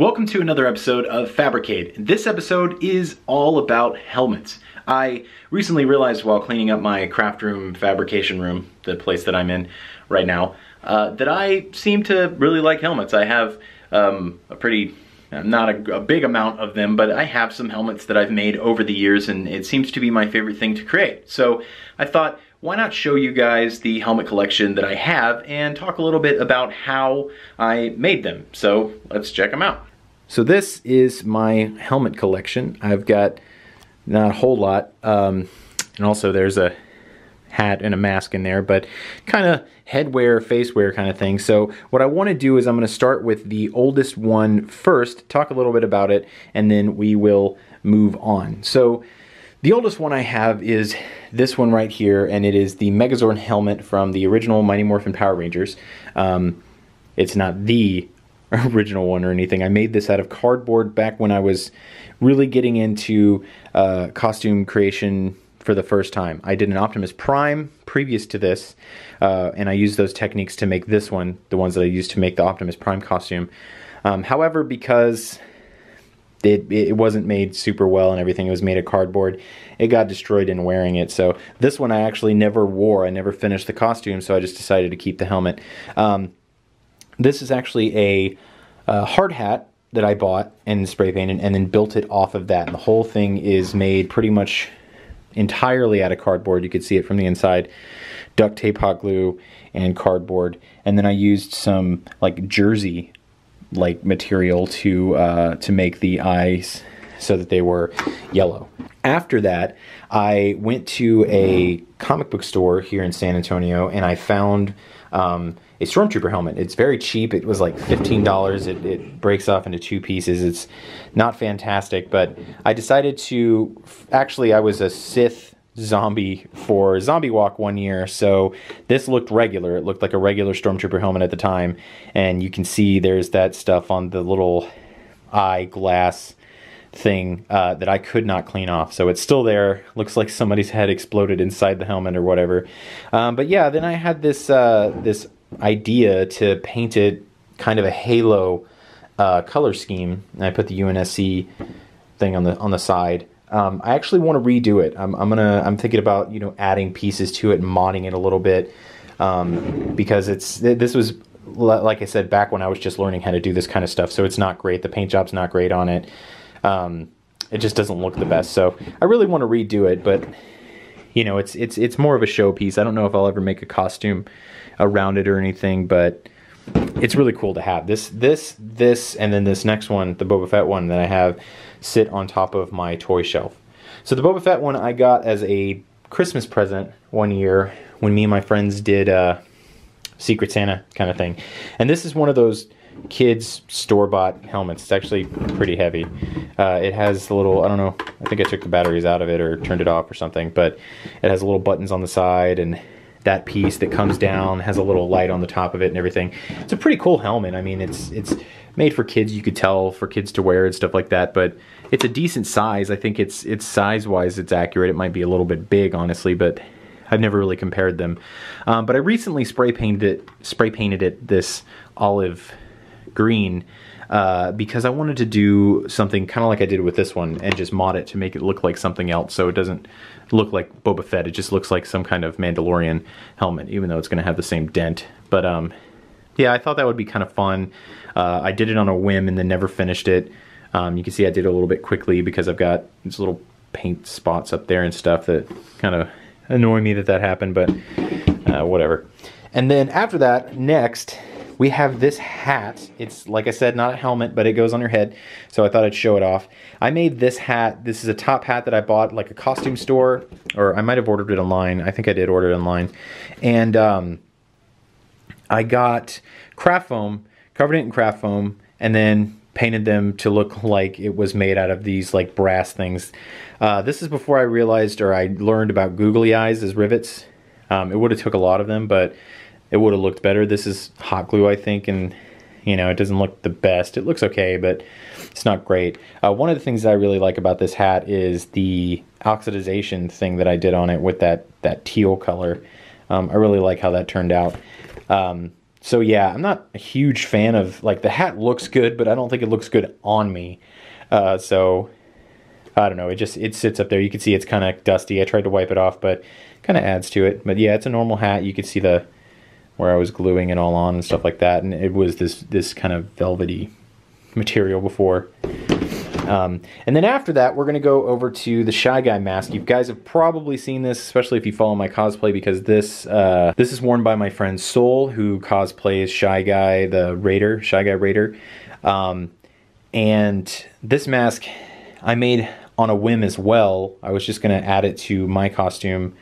Welcome to another episode of Fabricate. This episode is all about helmets. I recently realized while cleaning up my craft room, fabrication room, the place that I'm in right now, that I seem to really like helmets. I have a pretty, not a big amount of them, but I have some helmets that I've made over the years, and it seems to be my favorite thing to create. So I thought, why not show you guys the helmet collection that I have and talk a little bit about how I made them. So let's check them out. So this is my helmet collection. I've got not a whole lot, and also there's a hat and a mask in there, but kind of headwear, facewear kind of thing. So what I want to do is I'm going to start with the oldest one first, talk a little bit about it, and then we will move on. So the oldest one I have is this one right here, and it is the Megazord Helmet from the original Mighty Morphin Power Rangers. It's not the original one or anything. I made this out of cardboard back when I was really getting into costume creation for the first time. I did an Optimus Prime previous to this, and I used those techniques to make this one, the ones that I used to make the Optimus Prime costume. However, because it wasn't made super well and everything, it was made of cardboard, it got destroyed in wearing it. So this one I actually never wore. I never finished the costume, so I just decided to keep the helmet. This is actually a hard hat that I bought and spray painted and then built it off of that. And the whole thing is made pretty much entirely out of cardboard. You could see it from the inside. Duct tape, hot glue, and cardboard. And then I used some like jersey like material to make the eyes so that they were yellow. After that, I went to a comic book store here in San Antonio and I found a Stormtrooper helmet. It's very cheap. It was like $15. It breaks off into two pieces. It's not fantastic, but I decided to, actually I was a Sith zombie for Zombie Walk one year, so this looked regular. It looked like a regular Stormtrooper helmet at the time, and you can see there's that stuff on the little eye glass thing that I could not clean off. So it's still there. Looks like somebody's head exploded inside the helmet or whatever. But yeah, then I had this this idea to paint it kind of a halo color scheme, and I put the UNSC thing on the side. I actually want to redo it. I'm thinking about, you know, adding pieces to it and modding it a little bit, because this was, like I said, back when I was just learning how to do this kind of stuff, so it's not great. The paint job's not great on it. It just doesn't look the best. So I really want to redo it, but you know, it's more of a showpiece. I don't know if I'll ever make a costume around it or anything, but it's really cool to have this, and then this next one, the Boba Fett one that I have, sit on top of my toy shelf. So the Boba Fett one I got as a Christmas present one year when me and my friends did Secret Santa kind of thing. And this is one of those kids store-bought helmets. It's actually pretty heavy. It has a little, I don't know, I think I took the batteries out of it or turned it off or something, but it has little buttons on the side, and that piece that comes down has a little light on the top of it and everything. It's a pretty cool helmet. I mean, it's made for kids, you could tell, for kids to wear and stuff like that, but it's a decent size. I think it's size-wise, it's accurate. It might be a little bit big, honestly, but I've never really compared them. But I recently spray painted it this olive green because I wanted to do something kind of like I did with this one and just mod it to make it look like something else, so it doesn't look like Boba Fett. It just looks like some kind of Mandalorian helmet, even though it's going to have the same dent. But yeah, I thought that would be kind of fun. I did it on a whim and then never finished it. You can see I did it a little bit quickly because I've got these little paint spots up there and stuff that kind of annoy me that happened, but whatever. And then after that, next, we have this hat. It's, like I said, not a helmet, but it goes on your head, so I thought I'd show it off. I made this hat. This is a top hat that I bought like a costume store, or I might have ordered it online. I think I did order it online. And I got craft foam, covered it in craft foam, and then painted them to look like it was made out of these like brass things. This is before I realized, or I learned about googly eyes as rivets. It would have took a lot of them, but it would have looked better. This is hot glue, I think, and you know, it doesn't look the best. It looks okay, but it's not great. One of the things that I really like about this hat is the oxidization thing that I did on it with that teal color. I really like how that turned out. So yeah, I'm not a huge fan of, like, the hat looks good, but I don't think it looks good on me. So I don't know, it sits up there. You can see it's kind of dusty. I tried to wipe it off, but kind of adds to it. But yeah, it's a normal hat. You could see where I was gluing it all on and stuff like that, and it was this kind of velvety material before. And then after that, we're going to go over to the Shy Guy mask. You guys have probably seen this, especially if you follow my cosplay, because this is worn by my friend Soul, who cosplays Shy Guy, the Raider, Shy Guy Raider. And this mask I made on a whim as well. I was just going to add it to my costume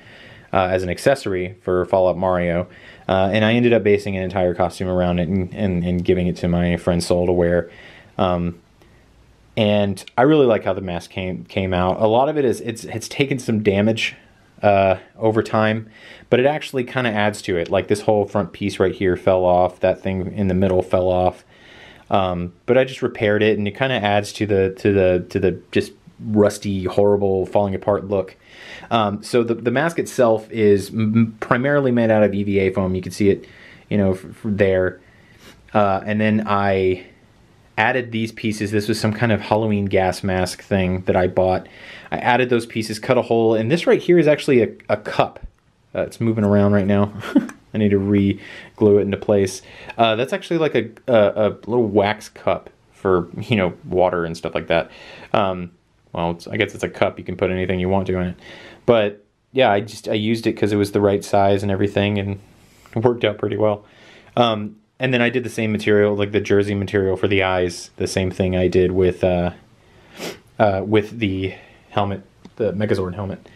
as an accessory for Fallout Mario. And I ended up basing an entire costume around it and giving it to my friend Soul to wear. And I really like how the mask came out. A lot of it is it's taken some damage over time, but it actually kind of adds to it. Like this whole front piece right here fell off. That thing in the middle fell off. But I just repaired it, and it kind of adds to the just rusty, horrible, falling apart look. So the mask itself is primarily made out of EVA foam. You can see it, there. And then I added these pieces. This was some kind of Halloween gas mask thing that I bought. I added those pieces, cut a hole, and this right here is actually a cup. It's moving around right now. I need to re-glue it into place. That's actually like a little wax cup for, water and stuff like that. Well, I guess it's a cup. You can put anything you want to in it. But yeah, I used it because it was the right size and everything, and it worked out pretty well. And then I did the same material, like the jersey material for the eyes, the same thing I did with the helmet, the Megazord helmet.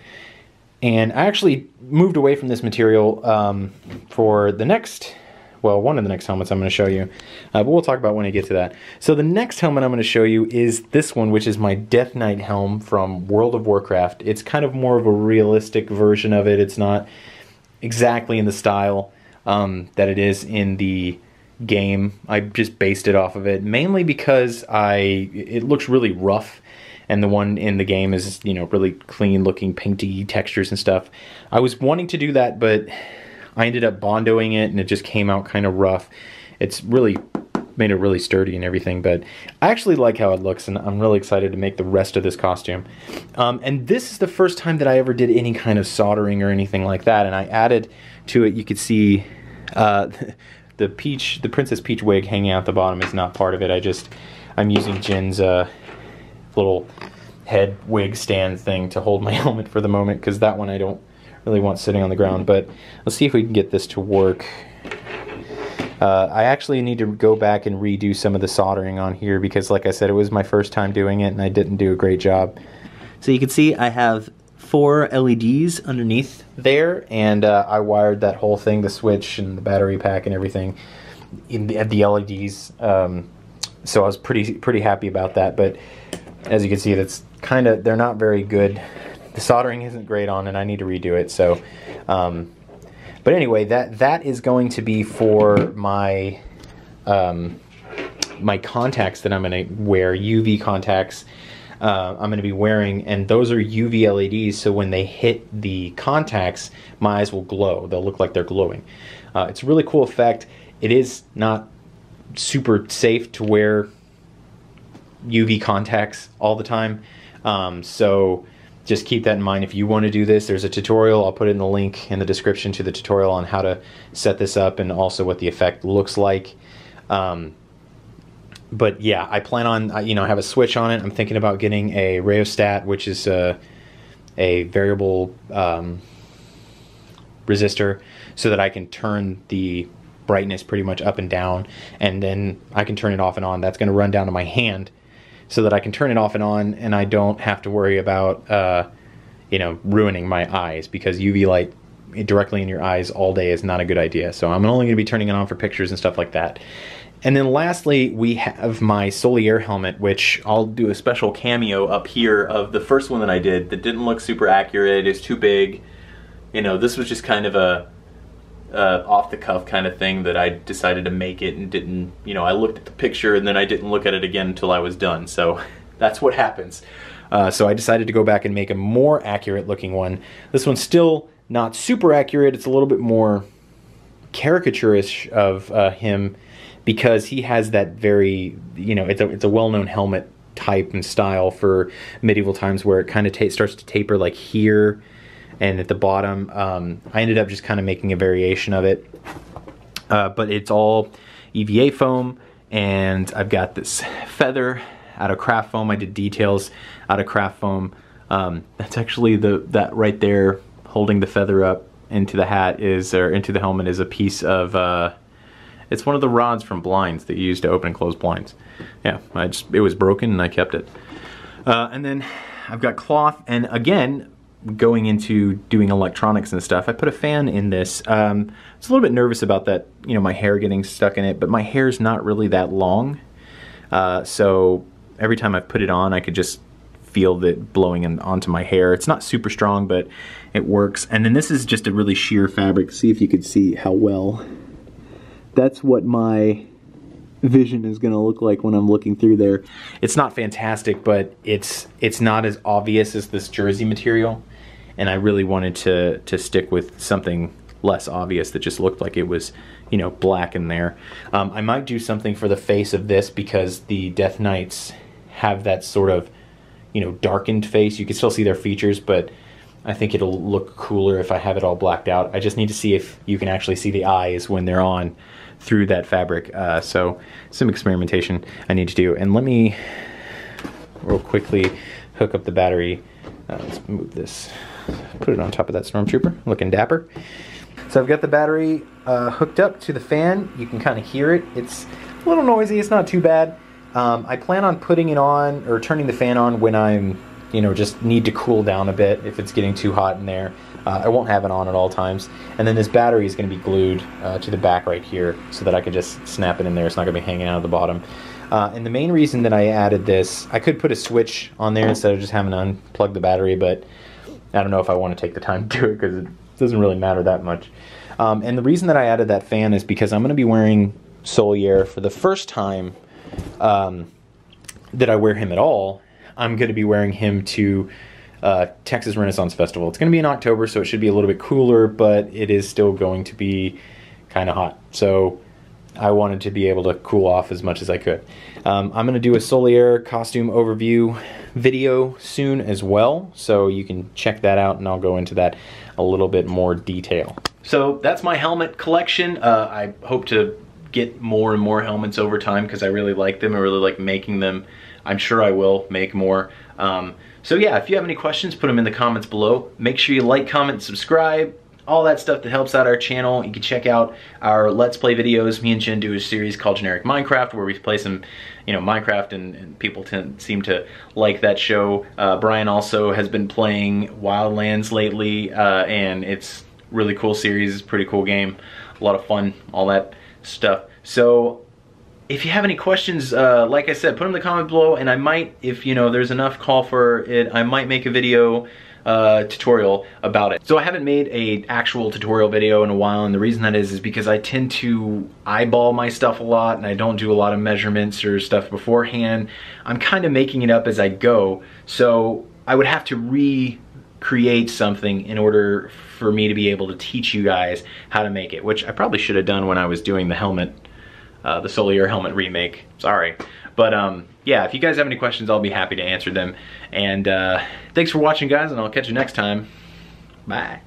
And I actually moved away from this material for the next, well, one of the next helmets I'm going to show you. But we'll talk about when I get to that. So the next helmet I'm going to show you is this one, which is my Death Knight helm from World of Warcraft. It's kind of more of a realistic version of it. It's not exactly in the style that it is in the game. I just based it off of it, mainly because it looks really rough, and the one in the game is, really clean looking, painty textures and stuff. I was wanting to do that, but I ended up bondoing it, and it just came out kind of rough. It's really made it really sturdy and everything, but I actually like how it looks, and I'm really excited to make the rest of this costume. And this is the first time that I ever did any kind of soldering or anything like that, and I added to it, you could see the Princess Peach wig hanging out the bottom is not part of it. I'm using Jin's little head wig stand thing to hold my helmet for the moment, because that one I don't really want sitting on the ground. But let's see if we can get this to work. I actually need to go back and redo some of the soldering on here, because like I said, it was my first time doing it and I didn't do a great job. So you can see I have 4 LEDs underneath there, and I wired that whole thing, the switch and the battery pack and everything, at the LEDs. So I was pretty happy about that. But as you can see, they're not very good. The soldering isn't great on, and I need to redo it. So, but anyway, that is going to be for my my contacts that I'm going to wear, UV contacts. I'm going to be wearing, and those are UV LEDs, so when they hit the contacts, my eyes will glow. They'll look like they're glowing. It's a really cool effect. It is not super safe to wear UV contacts all the time, so just keep that in mind. If you want to do this, there's a tutorial. I'll put it in the link in the description to the tutorial on how to set this up, and also what the effect looks like. But yeah, I plan on, I have a switch on it. I'm thinking about getting a rheostat, which is a variable resistor, so that I can turn the brightness pretty much up and down, and then I can turn it off and on. That's going to run down to my hand, so that I can turn it off and on, and I don't have to worry about ruining my eyes, because UV light directly in your eyes all day is not a good idea. So I'm only going to be turning it on for pictures and stuff like that. And then lastly, we have my Solier helmet, which I'll do a special cameo up here of the first one that I did that didn't look super accurate. It's too big. This was just kind of a off-the-cuff kind of thing that I decided to make it, and didn't, I looked at the picture and then I didn't look at it again until I was done. So that's what happens. So I decided to go back and make a more accurate looking one. This one's still not super accurate. It's a little bit more caricaturish of him because he has that very, you know, it's a well-known helmet type and style for medieval times where it kind of starts to taper like here and at the bottom. I ended up just kind of making a variation of it, but it's all EVA foam, and I've got this feather out of craft foam. I did details out of craft foam. That's actually that right there holding the feather up into the hat or into the helmet is a piece of it's one of the rods from blinds that you use to open and close blinds. Yeah, it was broken and I kept it. And then I've got cloth, and again, going into doing electronics and stuff, I put a fan in this. I was a little bit nervous about that, you know, my hair getting stuck in it, but my hair's not really that long. So every time I put it on, I could just feel it blowing onto my hair. It's not super strong, but it works. And then this is just a really sheer fabric. See if you could see how well. That's what my vision is going to look like when I'm looking through there. It's not fantastic, but it's not as obvious as this jersey material, and I really wanted to stick with something less obvious that just looked like it was, you know, black in there. I might do something for the face of this because the Death Knights have that sort of, you know, darkened face. You can still see their features, but I think it'll look cooler if I have it all blacked out. I just need to see if you can actually see the eyes when they're on through that fabric. So some experimentation I need to do. And let me real quickly hook up the battery. Let's move this, put it on top of that Stormtrooper, looking dapper. So I've got the battery hooked up to the fan. You can kind of hear it. It's a little noisy, it's not too bad. I plan on putting it on or turning the fan on when I'm, you know, just need to cool down a bit if it's getting too hot in there. I won't have it on at all times. And then this battery is going to be glued to the back right here so that I can just snap it in there. It's not going to be hanging out of the bottom. And the main reason that I added this, I could put a switch on there instead of just having to unplug the battery, but I don't know if I want to take the time to do it because it doesn't really matter that much. And the reason that I added that fan is because I'm going to be wearing Solier for the first time that I wear him at all. I'm going to be wearing him to Texas Renaissance Festival. It's going to be in October, so it should be a little bit cooler, but it is still going to be kind of hot. So I wanted to be able to cool off as much as I could. I'm going to do a Solier costume overview video soon as well, so you can check that out, and I'll go into that a little bit more detail. So that's my helmet collection. I hope to get more and more helmets over time because I really like them. I really like making them. I'm sure I will make more. So yeah, if you have any questions, put them in the comments below. Make sure you like, comment, subscribe, all that stuff that helps out our channel. You can check out our Let's Play videos. Me and Jen do a series called Generic Minecraft where we play some, you know, Minecraft, and people seem to like that show. Brian also has been playing Wildlands lately, and it's really cool series. It's a pretty cool game, a lot of fun, all that stuff. So if you have any questions, like I said, put them in the comment below, and I might, if you know there's enough call for it, I might make a video tutorial about it. So I haven't made a actual tutorial video in a while, and the reason that is because I tend to eyeball my stuff a lot, and I don't do a lot of measurements or stuff beforehand. I'm kind of making it up as I go, so I would have to recreate something in order for me to be able to teach you guys how to make it, which I probably should have done when I was doing the helmet, the Solier helmet remake. Sorry. But yeah, if you guys have any questions, I'll be happy to answer them. And thanks for watching, guys, and I'll catch you next time. Bye.